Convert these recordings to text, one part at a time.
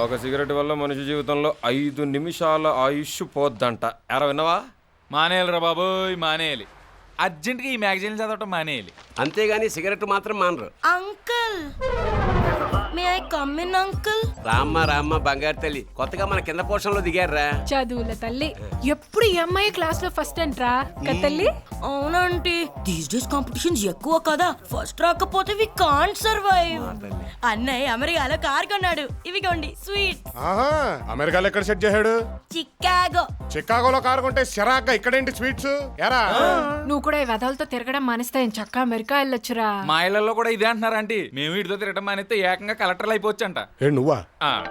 ఒక సిగరెట్ వల్ల మనిషి జీవితంలో 5 నిమిషాల ఆయుష్ పోద్దంట. ఎరా విన్నవా? మానేయాలిరా బాబోయ్, మానేయాలి. అర్జెంట్గా ఈ మ్యాగజైన్ చదవటం మానేయాలి. అంతేగాని సిగరెట్ మాత్రం మానరు. Uncle may I come in uncle? రామ్మ బంగారు తల్లి, కొత్తగా మన కింద పోర్షన్లో దిగారా? చదువుల తల్లి ఎప్పుడు ఎంఐ క్లాస్ లో ఫస్ట్ అంట్రా తల్లి. అవునంటీ, దీస్ డేస్ కాంపిటీషన్స్ ఎక్కువ కదా, ఫస్ట్ రాకపోతే వి కాంట్ సర్వైవ్. అన్నయ్య అమెరికాలో కార్ కొన్నాడు, ఇవిగోండి స్వీట్. ఆహా, అమెరికాలో ఎక్కడ సెట్ చేశాడు? చికాగో. చికాగోలో కారు కొంటే సిరాగ్గా ఇక్కడేంటి స్వీట్స్? ఎరా నువ్వు కూడా ఈ వెధలతో తిరగడం మానేస్తే చక్క అమెరికా వెళ్ళొచ్చురా. మా ఇళ్లలో కూడా ఇదే అంటున్నారు ఆంటీ. మేము వీటితో తిరగడం మానేస్తే ఏకంగా కలెక్టర్లు అయిపోవచ్చంట. ఏ నువ్వా?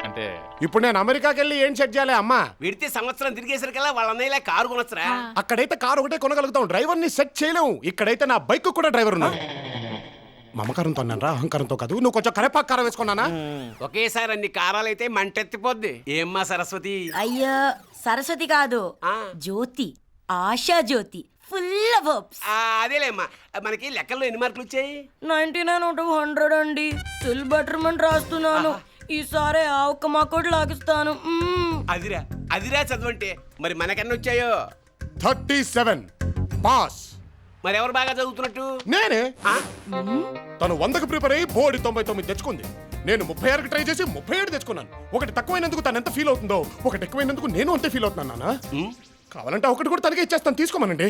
అంటే ఇప్పుడు నేను అమెరికాకి వెళ్ళి ఏం సెట్ చేయాలి అమ్మా? విడితే సంవత్సరం తిరిగేసరికల్లా వాళ్ళ అన్నయ్యలా కారు కొనొచ్చురా. అక్కడైతే కారు ఒకటే కొనగలుగుతాం, డ్రైవర్ ని సెట్ చేయలేము. ఇక్కడైతే నా బైక్ కూడా డ్రైవర్ ఉన్నాడు. మమకారంతో అన్నారా, అహంకారంతో కాదు. నువ్వు కొంచెం కరేపాకు కారం వేసుకున్నానా? ఒకేసారి అన్ని కారాలైతే మంటెత్తిపోద్ది. ఏమ్మా సరస్వతి? అయ్యో సరస్వతి కాదు, జ్యోతి, ఆశా జ్యోతి, ఫుల్ ఆఫ్ హోప్స్. అదేలేమ్మా, మనకి లెక్కల్లో ఎన్ని మార్కులు వచ్చాయి? 99 out of 100 అండి. స్టిల్ బెటర్మెంట్ రాస్తున్నాను. ఈసారి ఆ ఒక్క మార్కుడు లాగిస్తాను. అదిరా చదవంటే. మరి మనకన్నా వచ్చాయో? 37 పాస్. మరి ఎవరు బాగా చదువుతున్నట్టు? నేనే. తను 100కి ప్రిపేర్ అయ్యి బోర్డు 99 తెచ్చుకుంది. నేను 36కి ట్రై చేసి 37 తెచ్చుకున్నాను. ఒకటి తక్కువైనందుకు తను ఎంత ఫీల్ అవుతుందో, ఒకటి ఎక్కువైనందుకు నేను అంతే ఫీల్ అవుతున్నాను. కావాలంటే ఒకటి కూడా తనకే ఇచ్చేస్తాను, తీసుకోమనండి.